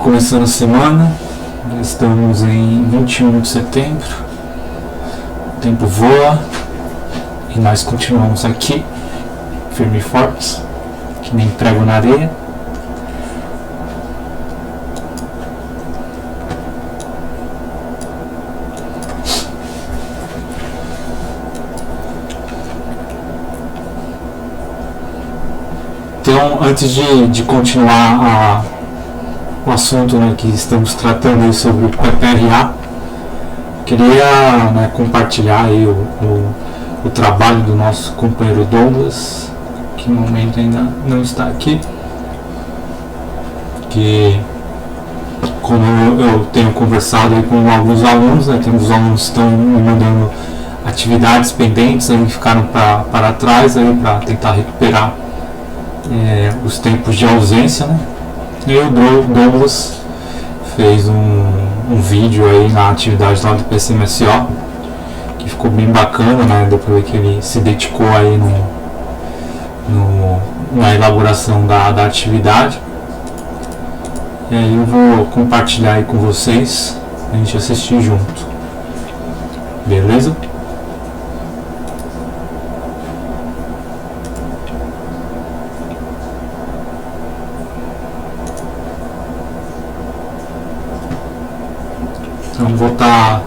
começando a semana, estamos em 21 de setembro, o tempo voa e nós continuamos aqui, firme e fortes, que nem prego na areia. Então, antes de continuar o assunto, né, que estamos tratando aí sobre o PPRA, queria, compartilhar aí o trabalho do nosso companheiro Douglas, que no momento ainda não está aqui, que, como eu tenho conversado aí com alguns alunos, temos alunos que estão me mandando atividades pendentes aí que ficaram para trás aí para tentar recuperar os tempos de ausência, né? E o Douglas fez um vídeo aí na atividade lá do PCMSO, que ficou bem bacana, né? Depois que ele se dedicou aí na elaboração da atividade. E aí eu vou compartilhar aí com vocês, a gente assistir junto. Beleza? Então vou estar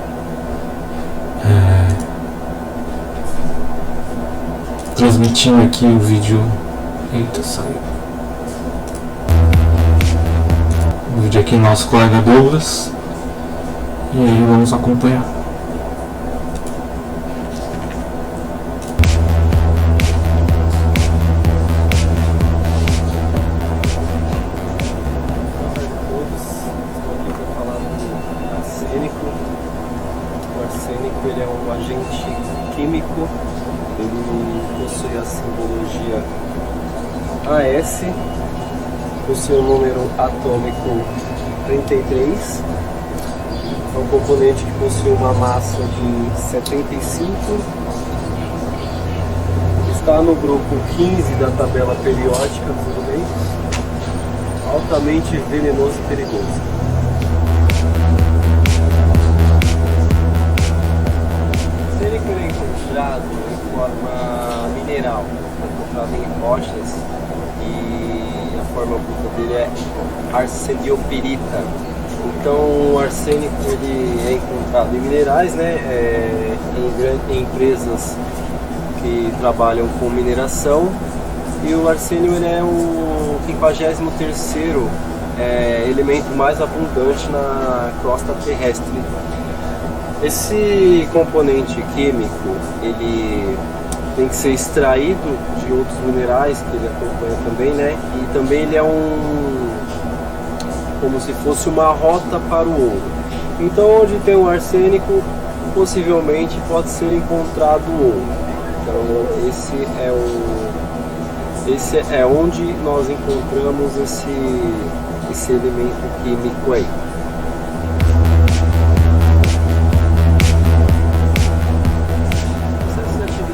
transmitindo aqui o vídeo. Eita, saiu. O vídeo aqui do nosso colega Douglas. E aí vamos acompanhar. Ele é um agente químico, ele possui a simbologia AS, possui o número atômico 33, é um componente que possui uma massa de 75, está no grupo 15 da tabela periódica dos elementos, altamente venenoso e perigoso. Em forma mineral, encontrado em rochas, e a forma bruta dele é arsenioperita. Então o arsênico ele é encontrado em minerais, em empresas que trabalham com mineração, e o arsênio ele é o 53º elemento mais abundante na crosta terrestre. Esse componente químico, ele tem que ser extraído de outros minerais que ele acompanha também, E também ele é como se fosse uma rota para o ouro. Então, onde tem o arsênico, possivelmente pode ser encontrado o ouro. Então, esse é onde nós encontramos esse elemento químico aí.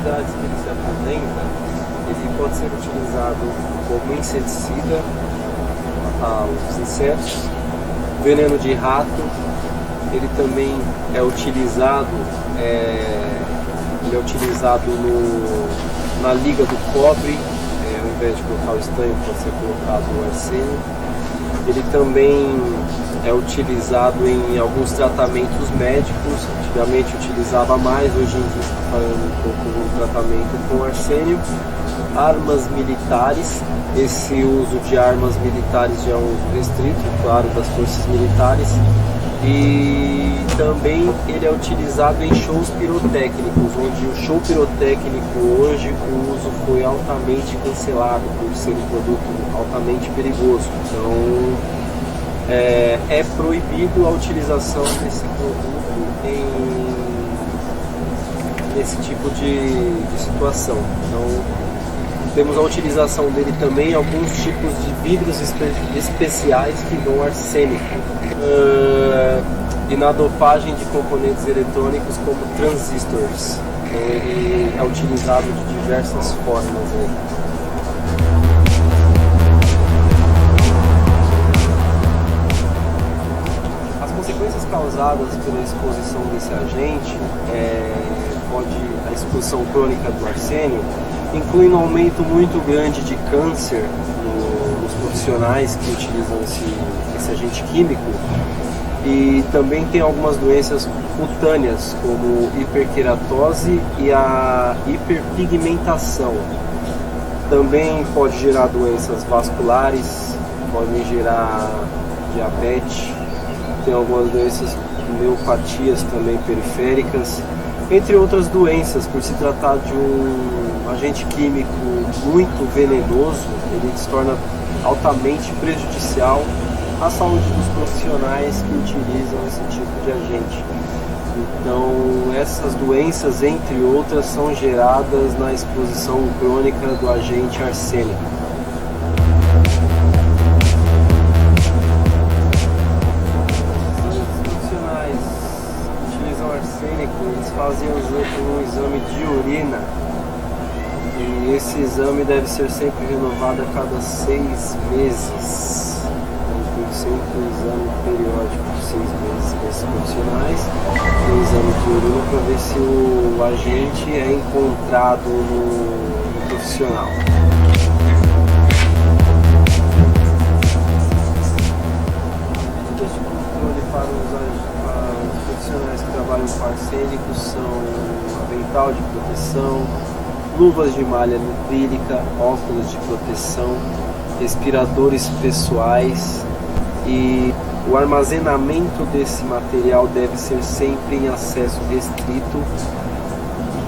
Que ele se apresenta, ele pode ser utilizado como inseticida aos insetos, veneno de rato. Ele também é utilizado, na liga do cobre, ao invés de colocar o estanho pode ser colocado o arsênio. Ele também é utilizado em alguns tratamentos médicos. Antigamente utilizava mais, hoje em dia está falando um pouco do tratamento com arsênio. Armas militares, esse uso de armas militares já é um uso restrito, claro, das forças militares. E também ele é utilizado em shows pirotécnicos, onde o show pirotécnico hoje o uso foi altamente cancelado por ser um produto altamente perigoso. Então é proibido a utilização desse produto nesse tipo de situação. Então temos a utilização dele também em alguns tipos de vidros especiais que dão arsênico, e na dopagem de componentes eletrônicos como transistores. Então ele é utilizado de diversas formas aí. causadas pela exposição desse agente, a exposição crônica do arsênio, inclui um aumento muito grande de câncer nos profissionais que utilizam esse agente químico, e também tem algumas doenças cutâneas, como hiperqueratose e a hiperpigmentação. Também pode gerar doenças vasculares, podem gerar diabetes, tem algumas doenças, miopatias também periféricas, entre outras doenças. Por se tratar de um agente químico muito venenoso, ele se torna altamente prejudicial à saúde dos profissionais que utilizam esse tipo de agente. Então, essas doenças, entre outras, são geradas na exposição crônica do agente arsênico. Os profissionais que utilizam arsênico, eles fazem um exame de urina, e esse exame deve ser sempre renovado a cada 6 meses. Sempre um exame periódico de 6 meses para esses profissionais, um exame de urina para ver se o agente é encontrado no profissional. Medidas de controle para os profissionais que trabalham com arsênico são avental de proteção, luvas de malha nitrílica, óculos de proteção, respiradores pessoais. E o armazenamento desse material deve ser sempre em acesso restrito,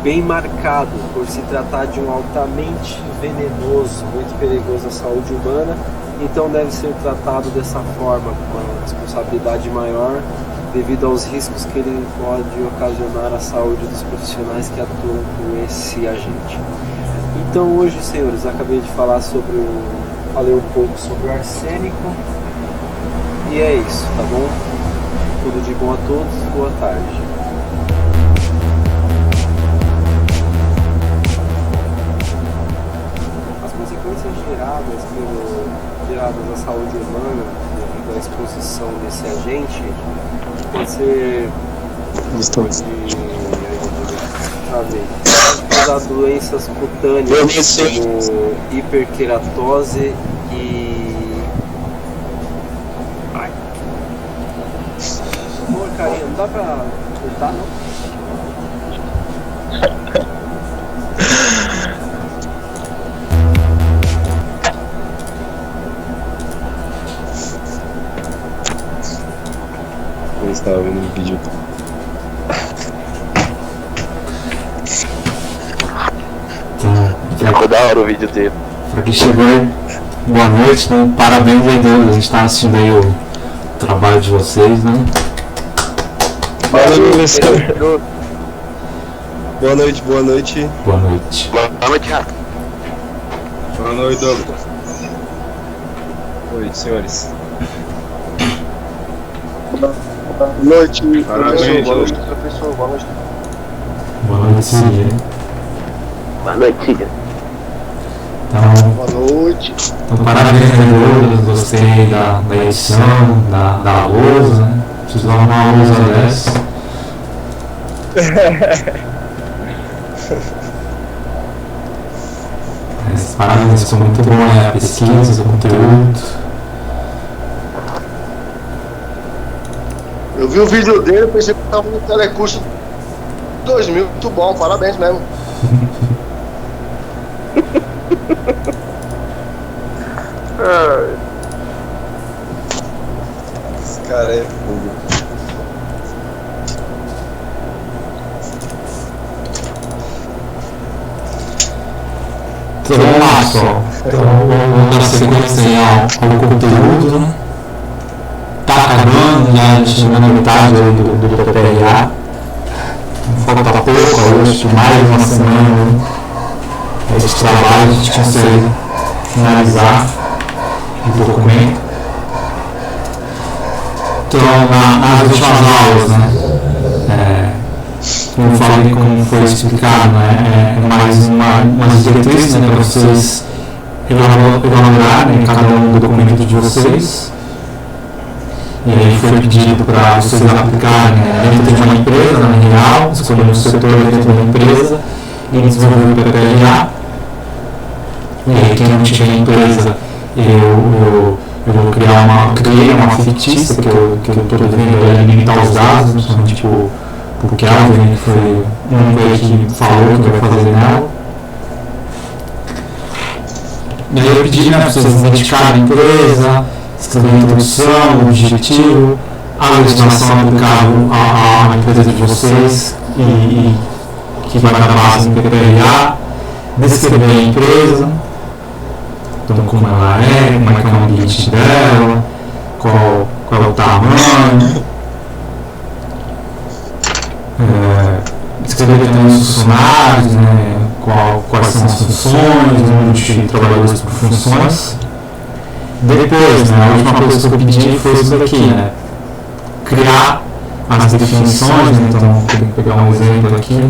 bem marcado, por se tratar de um altamente venenoso, muito perigoso à saúde humana. Então deve ser tratado dessa forma, com uma responsabilidade maior, devido aos riscos que ele pode ocasionar à saúde dos profissionais que atuam com esse agente. Então hoje, senhores, acabei de falar falei um pouco sobre o arsênico. E é isso, tá bom? Tudo de bom a todos, boa tarde. As consequências geradas à saúde humana devido à exposição desse agente pode ser causar doenças cutâneas como hiperqueratose e carinha, não dá pra cortar, não? Eu estava vendo um vídeo. Ficou da hora o vídeo dele. Pra quem chegou aí, boa noite, né? Parabéns aí, a gente tá assistindo aí o trabalho de vocês, né? Boa noite, boa noite. Boa noite. Boa noite, Rato. Boa noite, Douglas. Boa noite, senhores. Boa noite, Parabéns, Boa noite, professor. Boa noite. Boa noite, Cília. Boa noite, Cília. Então, Boa noite. então parabéns, Douglas. Gostei da edição, da lousa, né? Preciso dar uma lousa dessa. Parabéns, ficou muito bom, né? A pesquisa, o conteúdo. Eu vi o vídeo dele, pensei que estava no Telecurso 2000. Muito bom, parabéns mesmo. Esse cara é fogo. Então vamos lá, pessoal. Então vamos dar sequência aí ao conteúdo, né? Tá acabando, já chegando na metade do PPRA. Falta pouco, hoje mais uma semana, né? Esse trabalho a gente consegue finalizar o documento. Então, nas últimas aulas, né? Como eu falei, como foi explicado, né? É mais umas diretrizes, né, para vocês elaborarem cada um do documento de vocês. E aí foi pedido para vocês aplicarem dentro de uma empresa, na real, escolher um setor dentro de uma empresa e desenvolver o PPRA. E aí quem não tiver empresa, eu criei uma fictícia que eu estou devendo alimentar os dados, principalmente tipo o Kelvin, que foi um que falou que vai fazer nela. E aí eu pedi para vocês identificarem a empresa, escrever a introdução, o objetivo, a legislação aplicável à empresa de vocês e que vai dar base no PPRA, descrever a empresa, então como ela é, como é que é o ambiente dela, qual é o tamanho, descrever também os funcionários, né, quais são as funções, o número de trabalhadores por funções. Depois, né, a última coisa que eu pedi foi isso daqui, né, criar as definições, né, então vou pegar um exemplo aqui.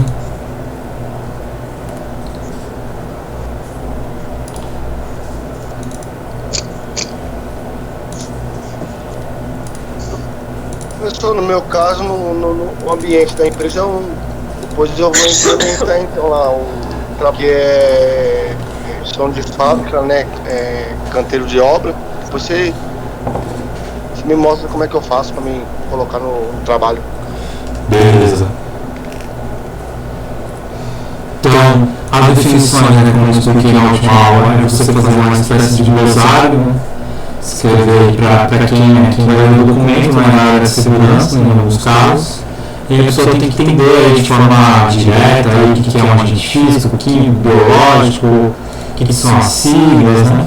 Professor, no meu caso, no ambiente da empresa, depois eu vou implementar então lá que é chão de fábrica, né? Canteiro de obra. Depois você me mostra como é que eu faço para me colocar no trabalho. Beleza. Então, as definições, né, como eu expliquei na última aula, é você fazer uma espécie de glossário, né? Escrever para quem vai ler o documento, né, na área de segurança, em alguns casos. E a pessoa tem que entender de forma direta o que é um agente físico, químico, biológico, o que são as siglas, né?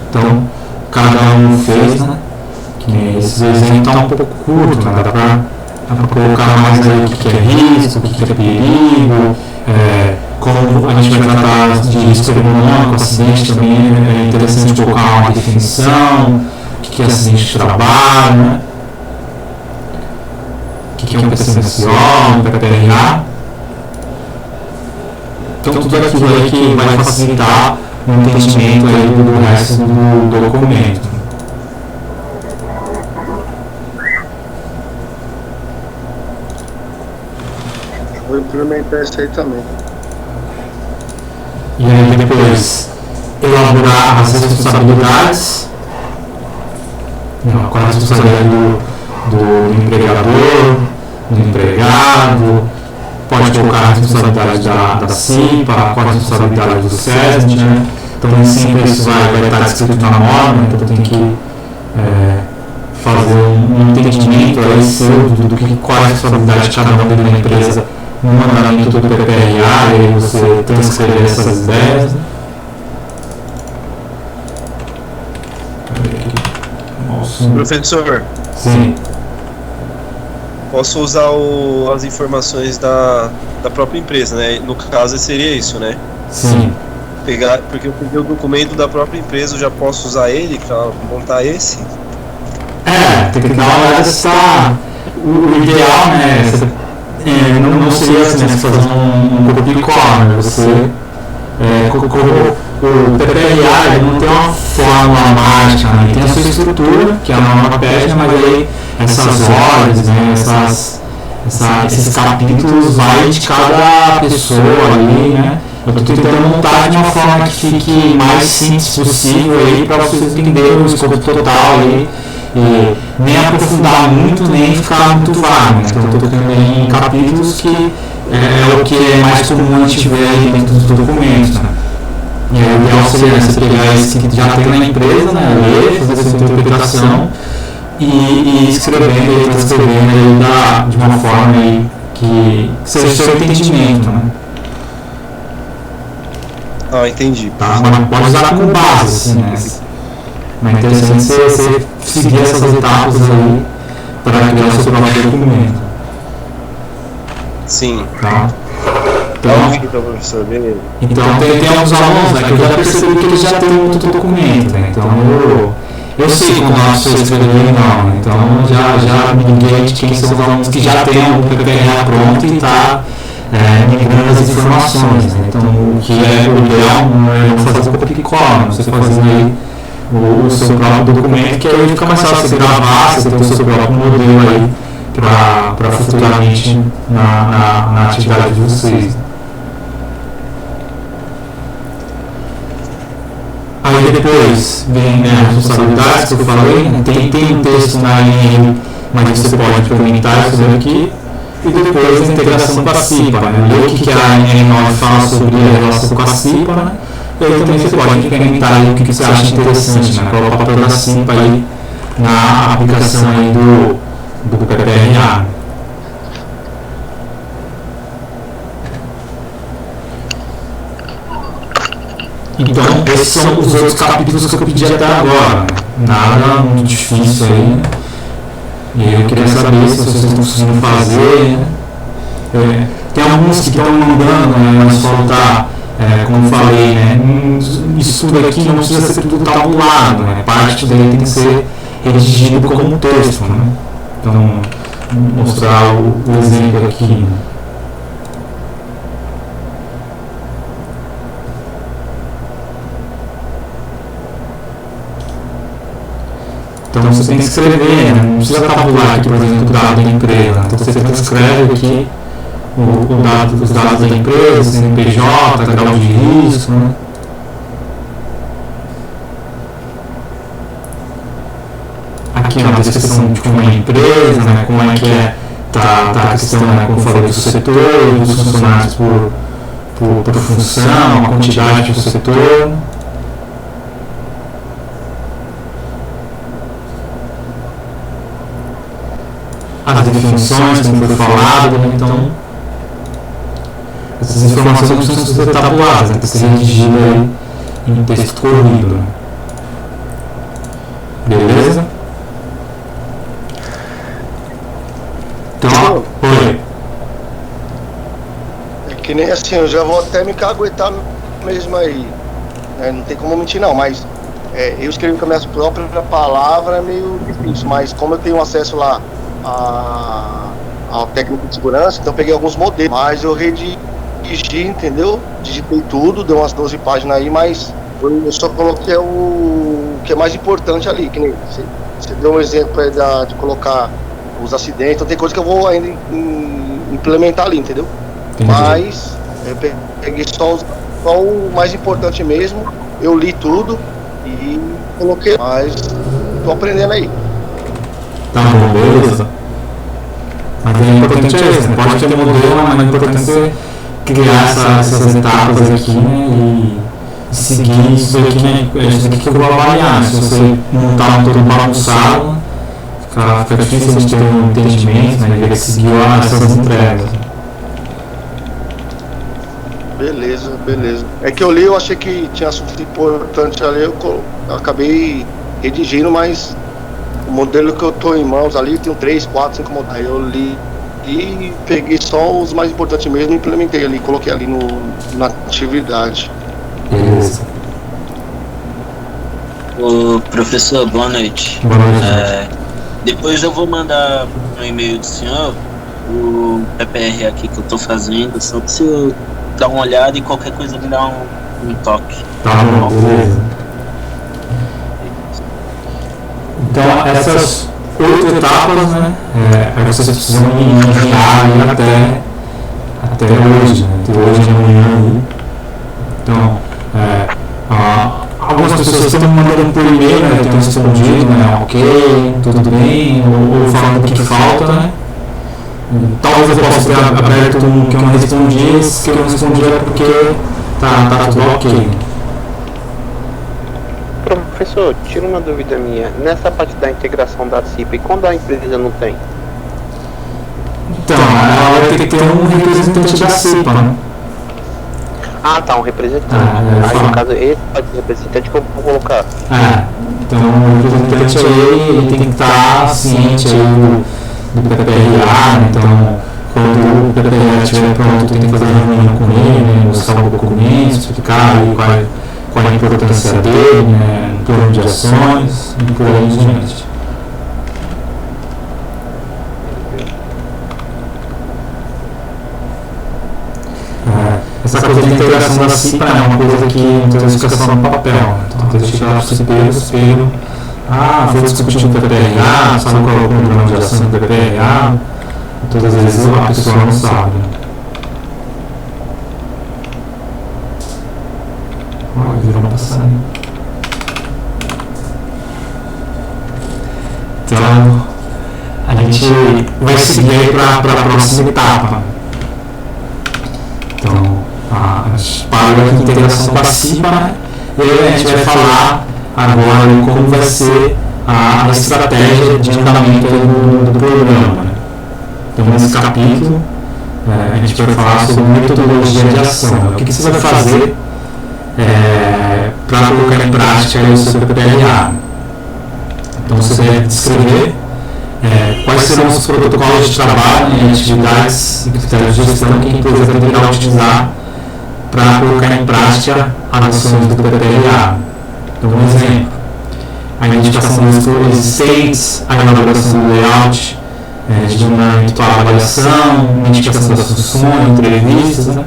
Então, cada um fez, né? Que esses exemplos estão um pouco curtos, né? Dá para colocar mais aí o que é risco, o que é perigo, como a gente vai tratar de risco econômico, acidente também é interessante colocar uma definição, o que é acidente de trabalho, né? O que é um PCMSO, um PPRA. Então tudo aquilo aí que vai facilitar o entendimento aí do resto do documento. Vou implementar isso aí também. E aí depois elaborar as responsabilidades, qual a responsabilidade do empregador, do empregado, pode colocar a responsabilidade da CIPA, qual a responsabilidade do SESD, né? Então nem sempre isso vai estar descrito na norma, então tem que fazer um entendimento aí seu qual é a responsabilidade de cada um dentro da empresa no mandamento do PPRA, e aí você transcrever essas ideias, né? Professor, sim. Posso usar as informações da própria empresa, né? No caso seria isso, né? Sim. Porque eu peguei o documento da própria empresa, eu já posso usar ele para montar esse? Tem que dar uma olhada se tá. O ideal, né? Não seria assim, né, fazer um copia e cola, né? Você o PPRA ele não tem uma fórmula mágica, né? Ele tem a sua estrutura, que é a norma pede, mas aí essas ordens, né, esses capítulos vai de cada pessoa ali, né? Eu estou tentando montar de uma forma que fique mais simples possível aí para vocês entenderem o escopo total aí. E nem aprofundar muito, nem ficar muito vago, né? Então eu estou tocando em capítulos que é o que é mais comum a gente ver aí dentro dos documentos, né? E aí o ideal seria você pegar esse que já tem na empresa, né? Ler, fazer essa interpretação e escrevendo e transcrevendo aí de uma forma aí que seja o seu entendimento, né? Ah, entendi. Tá? Mas pode usar como base, assim, né? Mas é interessante você seguir essas etapas aí para criar o seu próprio documento. Sim. Tá? Então, professor, beleza. Então tem alguns alunos, né, que eu já percebi que eles já têm muito documento, né? Então eu sei quando a pessoa escrever não, né? Então já me liguei de quem são os alunos que já têm o PPRA pronto e está migrando as informações, né? Então o que é o ideal não é fazer copia e cola, você fazer aí o seu próprio documento, que aí fica mais fácil você gravar, você ter o seu próprio modelo aí para futuramente na atividade de vocês. Aí depois vem, né, as responsabilidades que eu falei, né, tem um texto na ANR, mas você pode implementar isso daqui. E depois a integração com a CIPA, né? Ler o que a ANR9 fala sobre a relação com a CIPA, né? E aí também você pode implementar aí o que você acha interessante, né? Qual é o papel da CIPA aí na aplicação aí do PPRA. Então, esses são os outros capítulos que eu pedi até agora, né? Nada muito difícil aí, né? E eu queria saber se vocês estão conseguindo fazer, né? Tem alguns que estão mandando, né, mas falta, como eu falei, né, isso tudo aqui não precisa ser tudo tabulado, né? Parte dele tem que ser redigido como texto, né? Então, vou mostrar o exemplo aqui, né? Então você tem que escrever, né? Não precisa tabular aqui, por exemplo, o dado da empresa. Então você transcreve aqui os dados da empresa, CNPJ, grau de risco, né? Aqui é uma descrição de como é a empresa, né? Como é que tá a questão, né? Como eu falei, do setor, dos funcionários por função, a quantidade do setor. As definições, como foi falado, né? Então essas informações não precisam ser tabuladas, né? Tem que ser redigida aí em texto corrido, né? Beleza? Então, oi. É que nem assim, eu já vou até me caguetar mesmo aí, né? Não tem como mentir não, mas eu escrevi com a minha própria palavra é meio difícil, mas como eu tenho acesso lá ao técnico de segurança, então eu peguei alguns modelos, mas eu redigi, entendeu? Digitei tudo, deu umas 12 páginas aí, mas eu só coloquei o que é mais importante ali, que nem você deu um exemplo aí de colocar os acidentes, então tem coisa que eu vou ainda implementar ali, entendeu? Entendi. Mas eu peguei só o mais importante mesmo, eu li tudo e coloquei, mas tô aprendendo aí. Tá bom, beleza. Mas o importante é isso, né? Pode ter modelo, mas o importante é você criar essas etapas aqui, né? E seguir isso aqui, né? É isso aqui que eu vou avaliar, né? Se você montar um todo bagunçado, fica difícil a gente ter um entendimento, né? Ele seguir essas entregas. Beleza, beleza. É que eu li, eu achei que tinha assunto importante ali, eu acabei redigindo, mas o modelo que eu tô em mãos ali, tem 3, 4, 5 modelos. Aí eu li e peguei só os mais importantes mesmo e implementei ali, coloquei ali na atividade. Beleza. Ô, professor, boa noite. Boa noite. Depois eu vou mandar no e-mail do senhor o PPR aqui que eu tô fazendo, só que se eu dar uma olhada e qualquer coisa me dá um toque. Tá bom, beleza. Então, essas 8 etapas, né, vocês precisam enviar aí até hoje, né, até hoje e amanhã. Então, algumas pessoas estão me mandando por e-mail, né, eu tenho respondido, né, ok, tudo bem, ou falando o que falta, né. Talvez eu possa ter aberto um que eu não respondi, esse que eu não respondi é porque tá tudo ok. Professor, tira uma dúvida minha. Nessa parte da integração da CIPA, e quando a empresa não tem? Então, ela vai ter que ter um representante da CIPA, né? Ah, tá, um representante. Aí, no caso, esse pode ser representante que eu vou colocar. Então o representante aí, ele tem que estar ciente aí do PPRA, né? Então, quando o PPRA estiver pronto, tem que fazer uma reunião com ele, né? Mostrar o documento, explicar aí qual a importância dele, né? Um plano de ações e por aí em diante. Essa coisa de integração da CIPA é uma coisa que muitas vezes fica só no papel, né? Então, Até chegar para o espelho, vou discutir um PPRA, sabe qual é o programa de ação do PPRA? Todas as vezes a pessoa não sabe. Olha, virou um passarinho. Então, a gente vai seguir para a próxima etapa. Então, a gente para a integração passiva, né? E aí a gente vai falar agora como vai ser a estratégia de andamento do programa. Né? Então, nesse capítulo, a gente vai falar sobre metodologia de ação. O que você vai fazer para colocar em prática o seu PPRA? Então, você vai descrever quais serão os protocolos de trabalho e atividades e critérios de gestão que a empresa deverá utilizar para colocar em prática as ações do PPRA. Então, um exemplo, a identificação das cores existentes, a elaboração do layout, direcionamento para a avaliação, identificação das funções, entrevistas, né?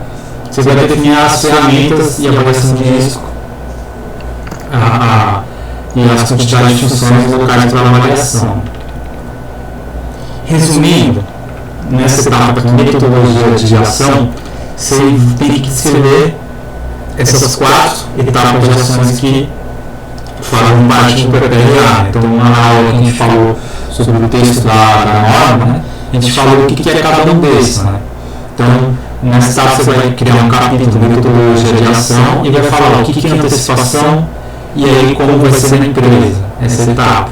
Você vai definir as ferramentas e avaliação de risco e as quantidades de funções locais para avaliação. Resumindo, nessa etapa de metodologia de ação, você tem que descrever essas 4 etapas de ações que fazem parte do PPRA. Então, na aula que a gente falou sobre o texto da norma, né, a gente falou o que é cada um desses. Né? Então, nessa etapa você vai criar um capítulo de metodologia de ação e vai falar o que é antecipação e aí como vai ser na empresa, essa etapa.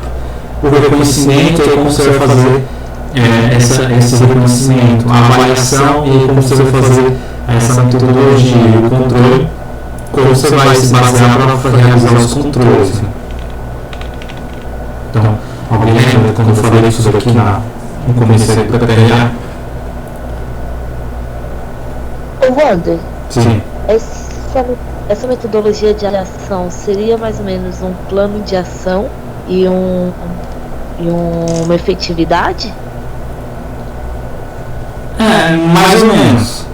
O reconhecimento é como você vai fazer esse reconhecimento, a avaliação e como você vai fazer essa metodologia e o controle, como você vai se basear para realizar os controles. Né? Então, alguém lembra quando eu falei isso aqui no começo do PPRA? Ô Wander, Sim. Essa metodologia de ação seria mais ou menos um plano de ação e uma efetividade? Mais ou menos.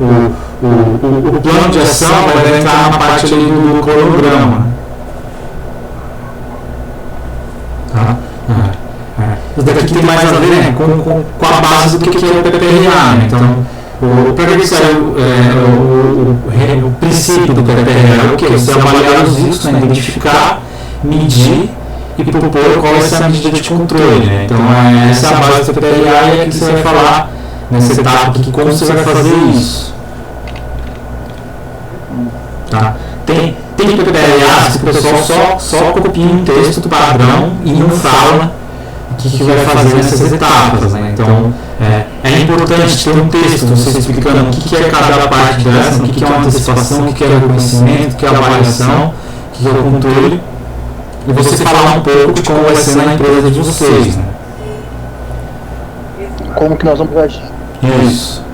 O plano de ação vai entrar na parte ali do cronograma. Tá? Isso daqui tem mais a ver, né, com a base do que é o PPRA. Né? Então, para que saiu o princípio do PPRA é o que? Você avaliar os riscos, né, identificar, medir e propor qual vai ser a medida de controle. Né? Então, essa é a base do PPRA e aqui você vai falar nessa etapa aqui como você vai fazer isso. Tá? Tem PPRA que o pessoal só copia um texto do padrão e não fala o que vai fazer nessas etapas. Né? Então, é importante ter um texto você explicando o que é cada parte dessa, o que é uma antecipação, o que é o reconhecimento, o que é a avaliação, o que é o controle, e você falar um pouco de como vai ser na empresa de vocês. Né? Como que nós vamos agir? Isso.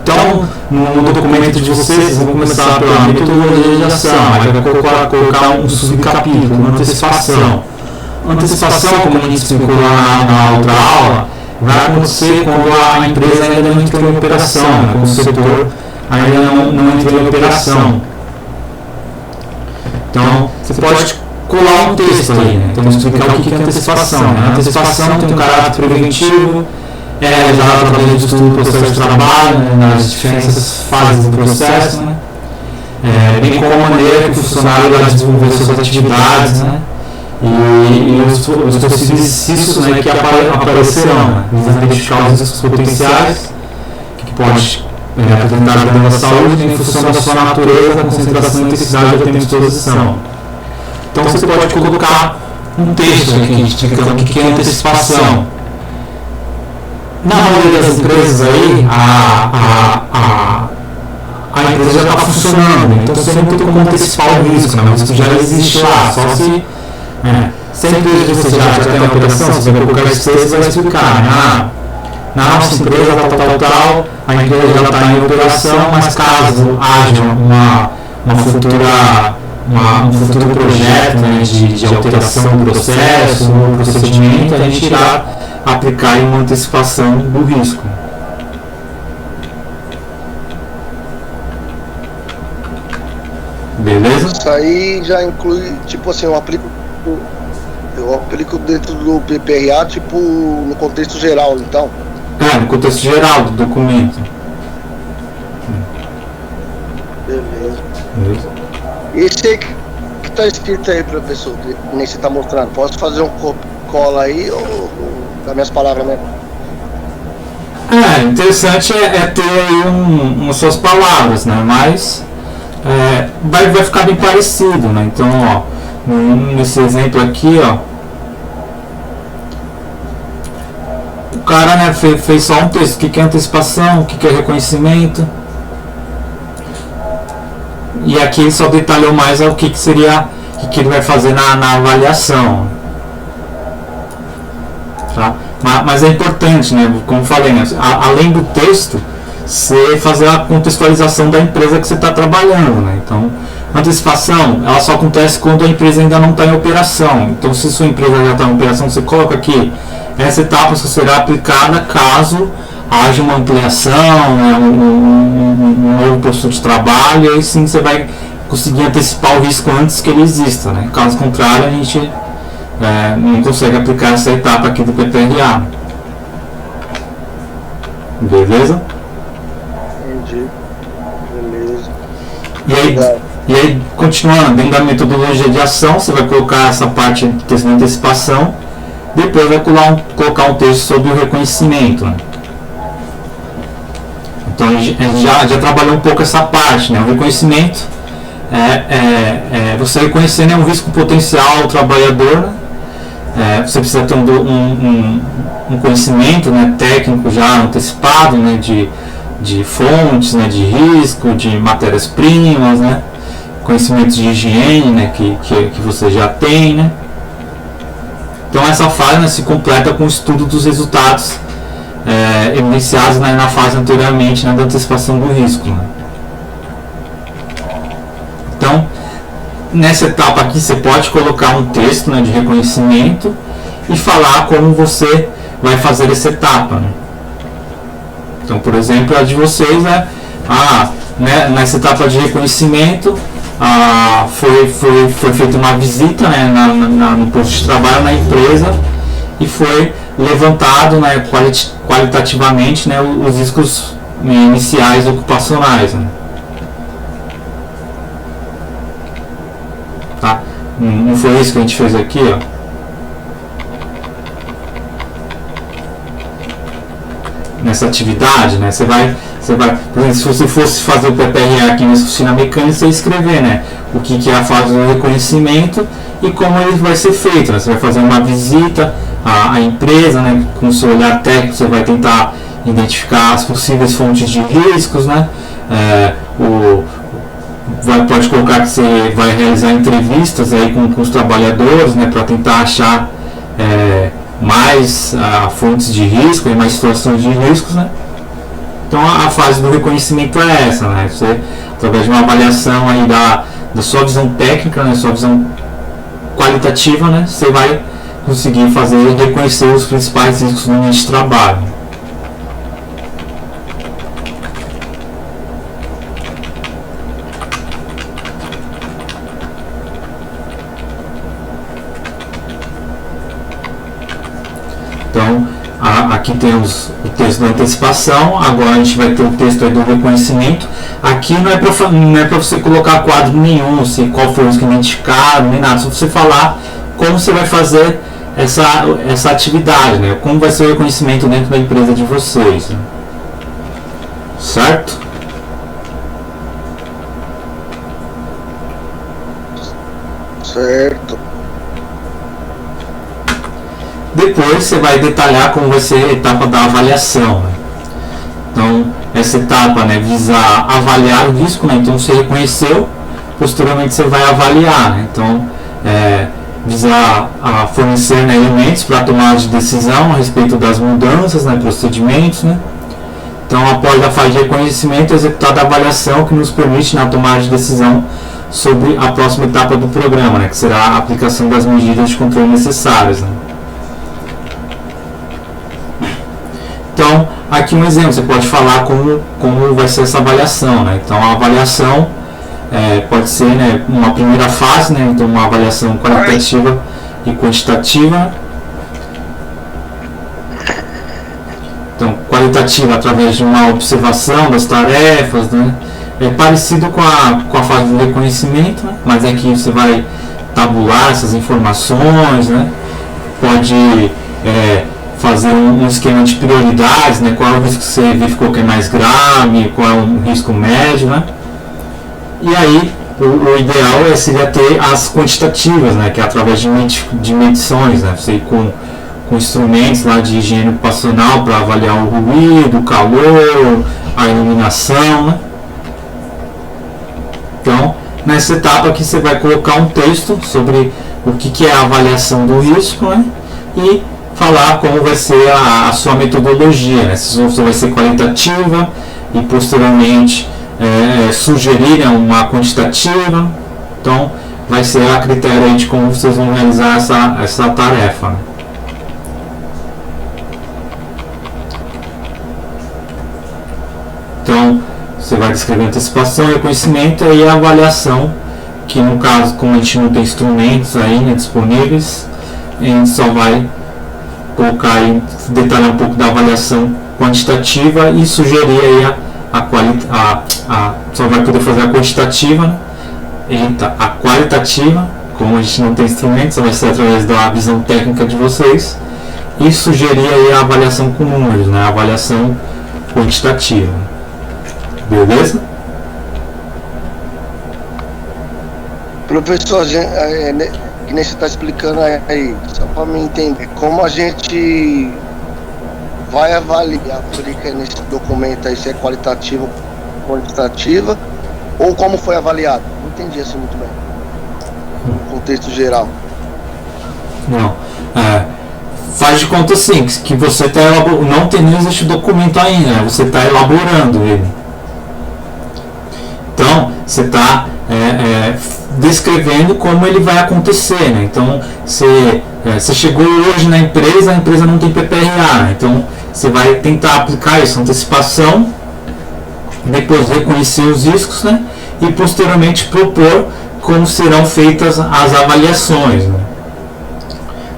Então, no documento de vocês vão começar pela metodologia de ação, aí vai colocar um subcapítulo, uma antecipação. Antecipação, como a gente explicou lá na outra aula, vai acontecer quando a empresa ainda não entrou em operação, né? Quando o setor ainda não entrou em operação. Então, você pode colar um texto aí, né? Então, explicar o que é antecipação. Né? A antecipação tem um caráter preventivo, realizada através do estudo do processo de trabalho, né, nas diferentes fases do processo, né, bem como a maneira que o funcionário vai desenvolver suas atividades, né, e os possíveis exercícios, né, que aparecerão, né, visando identificar os riscos potenciais que pode apresentar a dano à saúde em função da sua natureza, da concentração e intensidade da tempo de exposição. Então você pode colocar um texto aqui explicando o que é antecipação. Na maioria das empresas aí, a empresa já está funcionando, então você não tem como antecipar o risco, né? O risco já existe lá, só se a empresa você já tem uma operação, você vai colocar esse texto e vai explicar, né? Na nossa empresa, tal, a empresa já está em operação, mas caso haja um futuro projeto, né, de alteração do processo, do procedimento, a gente irá aplicar uma antecipação do risco. Beleza? Isso aí já inclui, tipo assim, eu aplico dentro do PPRA, tipo, no contexto geral, então. No contexto geral do documento. Beleza. Esse aí que tá escrito aí, professor, que nem você tá mostrando, posso fazer um cola aí ou das minhas palavras mesmo? Interessante é ter aí umas suas palavras, né? Mas vai ficar bem parecido, né? Então, ó, nesse exemplo aqui, ó, o cara, né, fez só um texto. O que é antecipação? O que é reconhecimento? E aqui ele só detalhou mais o que seria, o que ele vai fazer na avaliação. Tá? Mas é importante, né, como eu falei, né, além do texto, você fazer a contextualização da empresa que você está trabalhando. Né? Então, a antecipação ela só acontece quando a empresa ainda não está em operação. Então, se sua empresa já está em operação, você coloca aqui, essa etapa só será aplicada caso haja uma ampliação, né, um novo posto de trabalho, e aí sim você vai conseguir antecipar o risco antes que ele exista. Né? Caso contrário, a gente não consegue aplicar essa etapa aqui do PPRA. Beleza? Entendi. Beleza. E aí, continuando, dentro da metodologia de ação, você vai colocar essa parte de texto de antecipação, depois vai colocar um texto sobre o reconhecimento. Né? Então a gente já trabalhou um pouco essa parte, né? O reconhecimento você reconhecer, né, um risco potencial ao trabalhador, né? Você precisa ter um conhecimento, né, técnico já antecipado, né, de fontes, né, de risco, de matérias-primas, né, conhecimento de higiene, né, que você já tem. Né? Então essa fase, né, se completa com o estudo dos resultados evidenciados, né, na fase anteriormente, né, da antecipação do risco. Né? Então, nessa etapa aqui, você pode colocar um texto, né, de reconhecimento e falar como você vai fazer essa etapa. Né? Então, por exemplo, a de vocês é nessa etapa de reconhecimento foi feita uma visita, né, no posto de trabalho, na empresa, e foi levantado, né, qualitativamente, né, os riscos iniciais ocupacionais. Né? Tá? Não foi isso que a gente fez aqui, ó. Nessa atividade, né? Você vai, por exemplo, se você fosse fazer o PPRA aqui nessa oficina mecânica, você ia escrever, né, o que é a fase do reconhecimento e como ele vai ser feito. Né? Você vai fazer uma visita à empresa, né? Com o seu olhar técnico, você vai tentar identificar as possíveis fontes de riscos, né? Pode colocar que você vai realizar entrevistas aí com os trabalhadores, né, para tentar achar mais fontes de risco e mais situações de riscos. Né? Então a fase do reconhecimento é essa, né? Você, através de uma avaliação aí da sua visão técnica, né, sua visão qualitativa, né, você vai conseguir reconhecer os principais riscos no ambiente de trabalho. Então, aqui temos o texto da antecipação, agora a gente vai ter o texto aí do reconhecimento. Aqui não é para você colocar quadro nenhum, se qual foi o risco identificado, nem nada, só você falar como você vai fazer essa atividade, né? Como vai ser o reconhecimento dentro da empresa de vocês. Né? Certo? Certo. Depois você vai detalhar como vai ser a etapa da avaliação. Né? Então, essa etapa, né, visa avaliar o risco, né? Então você reconheceu, posteriormente você vai avaliar. Né? Então, visa fornecer, né, elementos para tomar de decisão a respeito das mudanças, né, procedimentos. Né? Então, após a fase de reconhecimento, executar a avaliação que nos permite, né, tomar de decisão sobre a próxima etapa do programa, né, que será a aplicação das medidas de controle necessárias. Né? Então, aqui um exemplo, você pode falar como vai ser essa avaliação. Né? Então, a avaliação pode ser, né, uma primeira fase, né, então uma avaliação qualitativa e quantitativa. Então, qualitativa através de uma observação das tarefas, né, é parecido com a fase de reconhecimento, né, mas aqui você vai tabular essas informações, né, pode fazer um esquema de prioridades, né, qual é o risco que você verificou que é mais grave, qual é o risco médio, né. E aí, o ideal seria ter as quantitativas, né, que é através de medições, né, você ir com instrumentos lá de higiene ocupacional para avaliar o ruído, o calor, a iluminação, né. Então, nessa etapa aqui você vai colocar um texto sobre o que é a avaliação do risco, né, e falar como vai ser a sua metodologia, né, se vai ser qualitativa e posteriormente sugerir uma quantitativa. Então vai ser a critério aí de como vocês vão realizar essa tarefa, né? Então você vai descrever a antecipação, reconhecimento e a avaliação, que no caso, como a gente não tem instrumentos aí, né, disponíveis, a gente só vai colocar aí, detalhar um pouco da avaliação quantitativa e sugerir aí só vai poder fazer a quantitativa, né? A qualitativa, como a gente não tem instrumentos, vai ser através da visão técnica de vocês, e sugerir aí a avaliação com números, né? A avaliação quantitativa. Beleza? Professor, que nem você está explicando aí, só para me entender, como a gente vai avaliar, aplica nesse documento aí se é qualitativa ou quantitativa, ou como foi avaliado? Não entendi assim muito bem. No contexto geral. Não. Faz de conta assim, que você está elaborando, não existe o documento ainda, né? Você está elaborando ele. Então, você está descrevendo como ele vai acontecer, né? Então, você chegou hoje na empresa, a empresa não tem PPRA, né? Então você vai tentar aplicar isso, antecipação, depois reconhecer os riscos, né? E posteriormente propor como serão feitas as avaliações, né?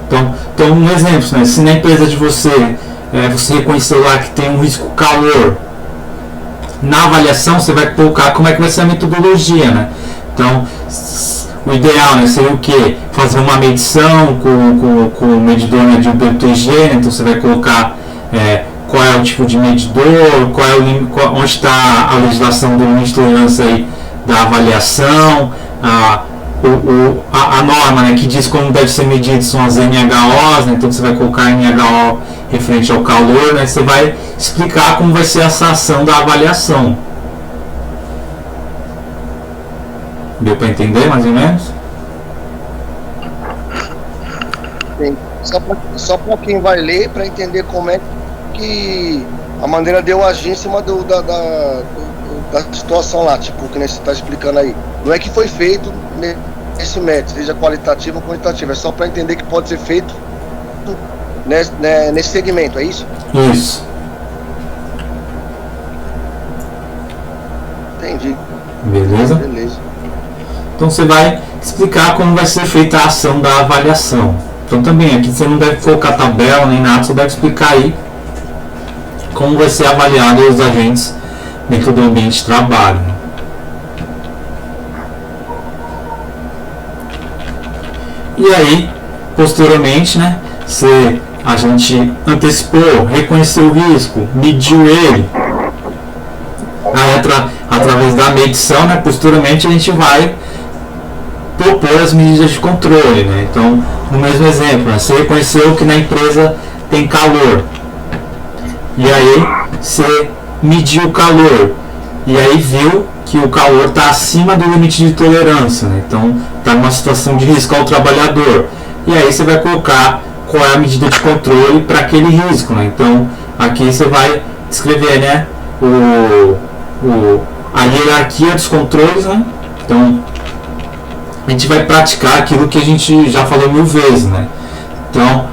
Então um exemplo, né? Se na empresa de você reconheceu lá que tem um risco calor, na avaliação você vai colocar como é que vai ser a metodologia, né? Então o ideal, né, seria o que? Fazer uma medição com o medidor, né, de UPTG, né? Então você vai colocar qual é o tipo de medidor, onde está a legislação do limite de tolerância aí da avaliação, a norma, né, que diz como deve ser medido são as NHOs, né? Então você vai colocar NHO referente ao calor, né? Você vai explicar como vai ser essa ação da avaliação. Deu para entender mais ou menos? Sim. Só para quem vai ler, para entender como é que a maneira de eu agir em cima da situação lá, tipo, que você está explicando aí. Não é que foi feito nesse método, seja qualitativo ou quantitativo, é só para entender que pode ser feito nesse segmento, é isso? Isso. Entendi. Beleza? Beleza. Então você vai explicar como vai ser feita a ação da avaliação. Então também aqui você não deve colocar tabela nem nada, você deve explicar aí como vai ser avaliado os agentes dentro do ambiente de trabalho. E aí, posteriormente, né, a gente antecipou, reconheceu o risco, mediu ele. Aí, através da medição, né, posteriormente a gente vai propor as medidas de controle, né? Então, no mesmo exemplo, né, você reconheceu que na empresa tem calor, e aí você mediu o calor, e aí viu que o calor está acima do limite de tolerância, né? Então está numa situação de risco ao trabalhador, e aí você vai colocar qual é a medida de controle para aquele risco, né? Então aqui você vai escrever, né, a hierarquia dos controles, né? Então a gente vai praticar aquilo que a gente já falou 1000 vezes, né? Então,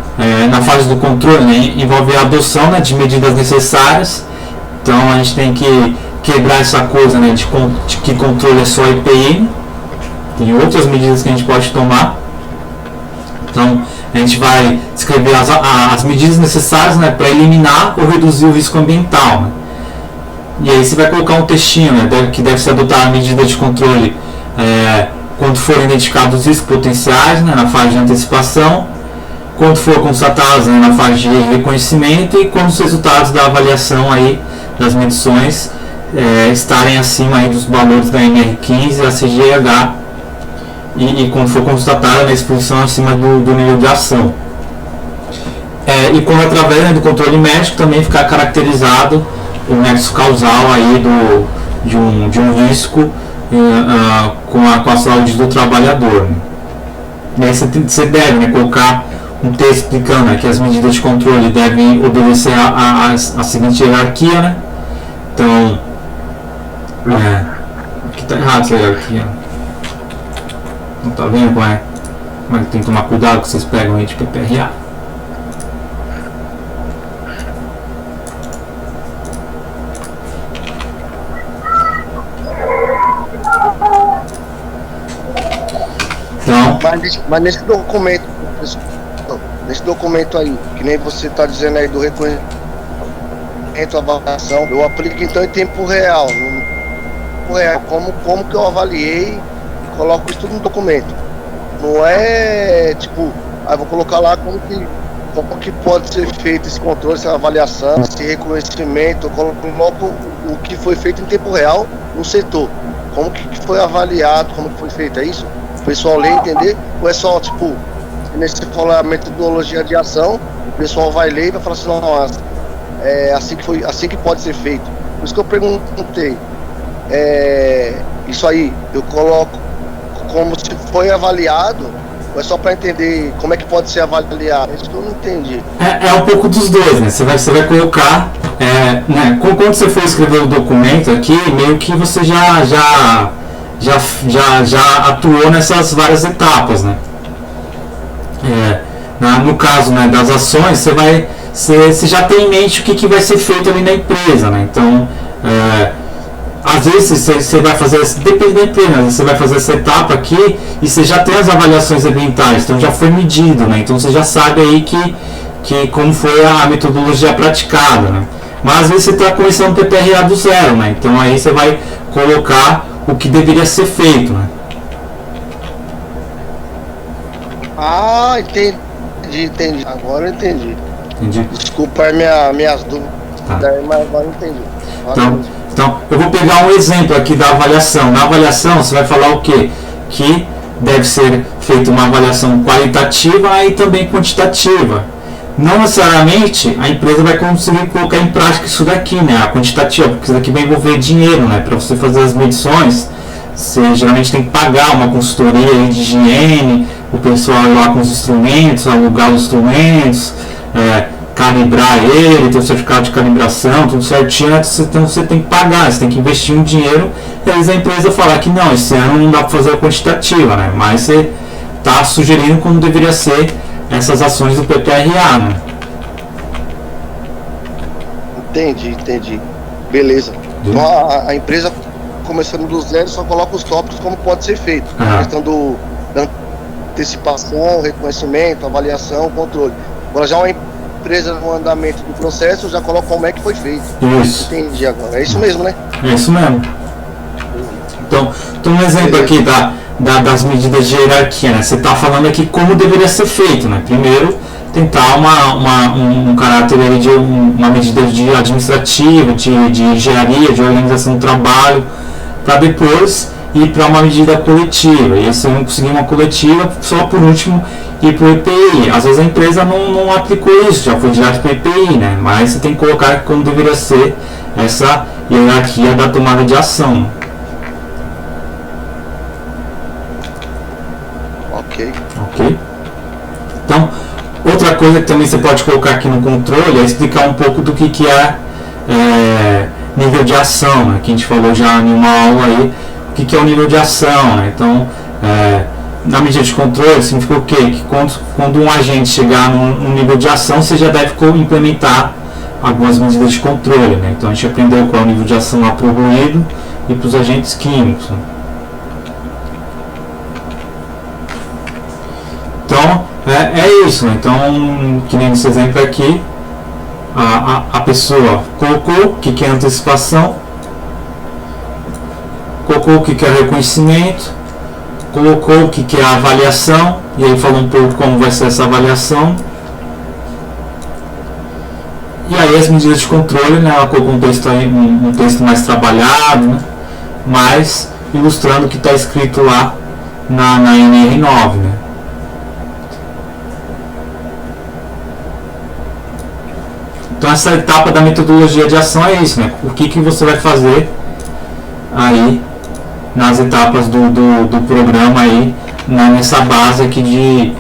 na fase do controle, né, envolve a adoção, né, de medidas necessárias. Então a gente tem que quebrar essa coisa, né, de que controle é só IPM. Tem outras medidas que a gente pode tomar. Então, a gente vai escrever as medidas necessárias, né, para eliminar ou reduzir o risco ambiental. Né? E aí você vai colocar um textinho, né, que deve ser adotada a medida de controle quando forem identificados os riscos potenciais, né, na fase de antecipação, quando for constatados, né, na fase de reconhecimento, e quando os resultados da avaliação aí, das medições estarem acima aí dos valores da NR15 e da CGH, e quando for constatada a exposição acima do nível de ação. E quando através, né, do controle médico também ficar caracterizado o nexo causal aí de um risco com a saúde do trabalhador. Né? E aí você deve, né, colocar um texto explicando, né, que as medidas de controle devem obedecer a seguinte hierarquia. Né? Então, aqui está errado essa hierarquia. Não tá vendo como é que tem que tomar cuidado que vocês pegam aí de PPRA. Então, mas nesse documento aí, que nem você está dizendo aí do reconhecimento, avaliação, eu aplico então em tempo real. Como que eu avaliei, coloco isso tudo no documento. Não é tipo, vou colocar lá como que pode ser feito esse controle, essa avaliação, esse reconhecimento, eu coloco o que foi feito em tempo real no setor. Como que foi avaliado, como que foi feito, é isso? O pessoal ler, entender? Ou é só tipo, nesse falar a metodologia de ação, o pessoal vai ler e vai falar assim, não, é assim que pode ser feito. Por isso que eu perguntei, isso aí, eu coloco como se foi avaliado, ou é só para entender como é que pode ser avaliado? Isso que eu não entendi. É um pouco dos dois, né? Você vai colocar, né? Quando você for escrever o documento aqui, meio que você já atuou nessas várias etapas, né? No caso, né, das ações, você já tem em mente o que vai ser feito ali na empresa, né? Então, às vezes você vai fazer, depende da empresa, né? Você vai fazer essa etapa aqui e você já tem as avaliações ambientais, então já foi medido, né? Então você já sabe aí que como foi a metodologia praticada, né? Mas às vezes você está começando o PPRA do zero, né? Então aí você vai colocar o que deveria ser feito, né? Entendi. Agora eu entendi. Entendi. Desculpa minhas dúvidas, mas agora eu entendi. Então, eu vou pegar um exemplo aqui da avaliação. Na avaliação, você vai falar o quê? Que deve ser feita uma avaliação qualitativa e também quantitativa. Não necessariamente a empresa vai conseguir colocar em prática isso daqui, né? A quantitativa, porque isso daqui vai envolver dinheiro, né? Para você fazer as medições, você geralmente tem que pagar uma consultoria de higiene, o pessoal ir lá com os instrumentos, alugar os instrumentos, calibrar ele, ter o certificado de calibração, tudo certinho, então você tem que pagar, você tem que investir um dinheiro, e aí a empresa falar que não, esse ano não dá para fazer a quantitativa, né? Mas você está sugerindo como deveria ser essas ações do PPRA, né? Entendi. Beleza. Então a empresa começando do zero só coloca os tópicos como pode ser feito. A questão da antecipação, reconhecimento, avaliação, controle. Agora já uma empresa no andamento do processo já coloca como é que foi feito. Isso. Entendi agora. É isso mesmo, né? É isso mesmo. Então um exemplo aqui das medidas de hierarquia, né? Você está falando aqui como deveria ser feito, né? Primeiro, tentar um caráter aí de uma medida de administrativa, de engenharia, de organização do trabalho, para depois ir para uma medida coletiva. E se não conseguir uma coletiva, só por último ir para o EPI. Às vezes a empresa não aplicou isso, já foi direto para o EPI, né? Mas você tem que colocar como deveria ser essa hierarquia da tomada de ação. Ok? Então, outra coisa que também você pode colocar aqui no controle é explicar um pouco do que é nível de ação, né? Que a gente falou já em uma aula aí, o que é o nível de ação, né? Então, na medida de controle significa o quê? Que quando um agente chegar num nível de ação, você já deve implementar algumas medidas de controle, né? Então a gente aprendeu qual é o nível de ação lá para o ruído e para os agentes químicos, né? Então é isso, né? Então, que nem nesse exemplo aqui, a pessoa colocou o que é antecipação, colocou o que é reconhecimento, colocou o que é avaliação, e aí falou um pouco como vai ser essa avaliação. E aí as medidas de controle, né, ela colocou um texto, aí, um texto mais trabalhado, né, mas ilustrando o que está escrito lá na NR9. Né. Então essa etapa da metodologia de ação é isso, né, o que você vai fazer aí nas etapas do programa aí, nessa base aqui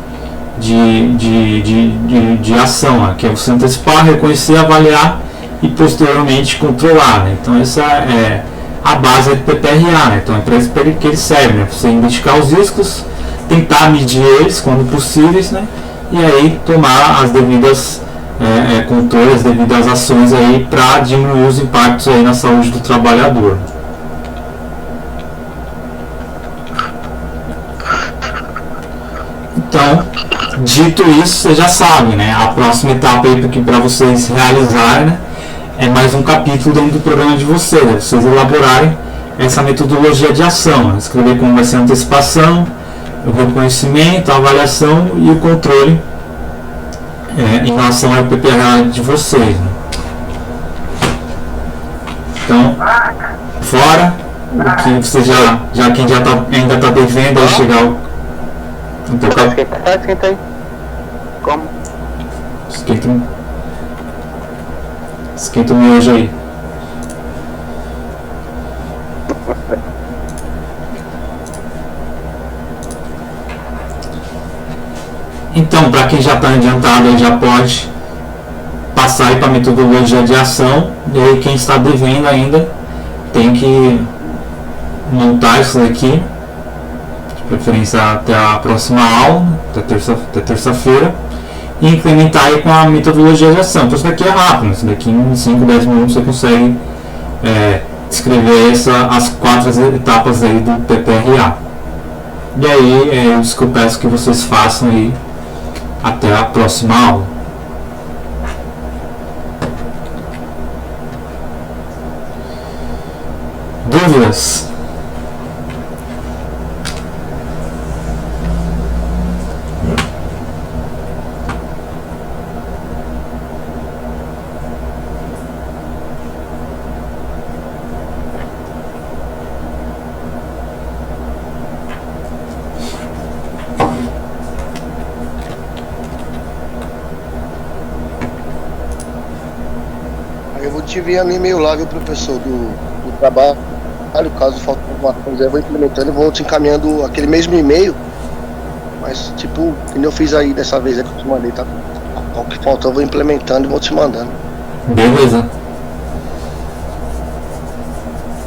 de ação, né? Que é você antecipar, reconhecer, avaliar e posteriormente controlar, né? Então essa é a base do PPRA, né? Então é para isso que ele serve, né? Você identificar os riscos, tentar medir eles quando possíveis, né? E aí tomar as devidas controles, as devidas ações aí para diminuir os impactos aí na saúde do trabalhador. Então, dito isso, você já sabe, né? A próxima etapa aí para vocês realizarem, né, é mais um capítulo dentro do programa de vocês, né? Vocês elaborarem essa metodologia de ação, né? Escrever como vai ser a antecipação, o reconhecimento, a avaliação e o controle em relação ao PPRA de vocês, né? Então, fora o que você ainda está devendo aí chegar ao... Então, Esquenta aí. Como? Esquenta o miojo aí. Então, para quem já está adiantado, aí já pode passar para a metodologia de ação. E aí, quem está devendo ainda tem que montar isso daqui, de preferência até a próxima aula, até terça-feira, e implementar aí com a metodologia de ação. Então isso daqui é rápido, isso daqui em 5, 10 minutos você consegue escrever as 4 etapas aí do PPRA. E aí é isso que eu peço que vocês façam aí até a próxima aula. Dúvidas? Aí eu vou te enviar no e-mail lá, viu, professor, do trabalho. Caso falte alguma coisa, eu vou implementando e vou te encaminhando aquele mesmo e-mail. Mas, tipo, que eu fiz aí dessa vez que eu te mandei, tá? O que faltou eu vou implementando e vou te mandando. Beleza.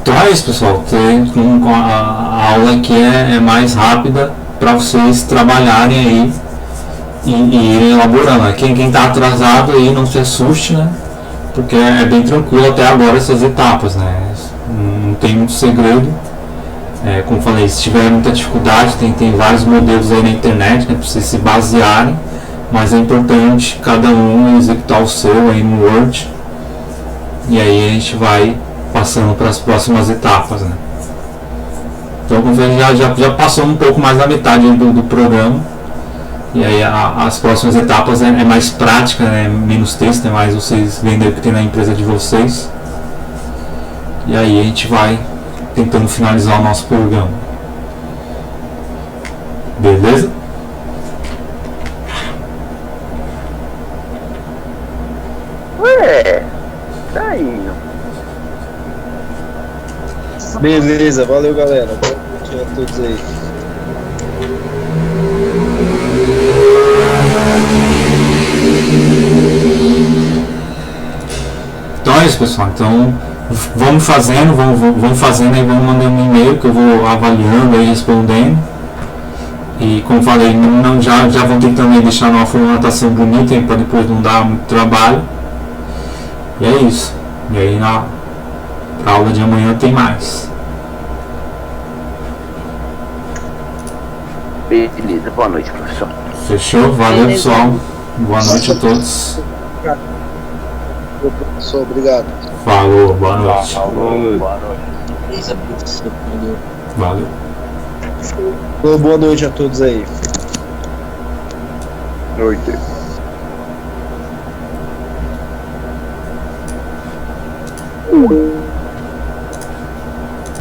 Então é isso, pessoal. A aula aqui é mais rápida para vocês trabalharem aí e irem elaborando. Quem está atrasado aí, não se assuste, né? Porque é bem tranquilo até agora essas etapas, né? Não tem muito segredo. Como falei, se tiver muita dificuldade, tem vários modelos aí na internet, né, para vocês se basearem, mas é importante cada um executar o seu aí no Word, e aí a gente vai passando para as próximas etapas, né? Então, como já passou um pouco mais da metade do programa, e aí as próximas etapas é mais prática, né, menos texto, é mais vocês vendem o que tem na empresa de vocês, e aí a gente vai tentando finalizar o nosso programa. Beleza? Tá indo. Beleza, valeu galera. Boa noite a todos aí. Então é isso, pessoal. Então vamos fazendo, vamos fazendo e vamos mandando um e-mail que eu vou avaliando e respondendo. E como falei, já vou tentando deixar uma formatação bonita para depois não dar muito trabalho. E é isso. E aí pra aula de amanhã tem mais. Beleza, boa noite, professor. Fechou? Valeu, Beleza. pessoal. Boa noite a todos. Professor, obrigado. Falou, boa noite. Beleza, professor. Valeu. Valeu. Boa noite a todos aí. Noite.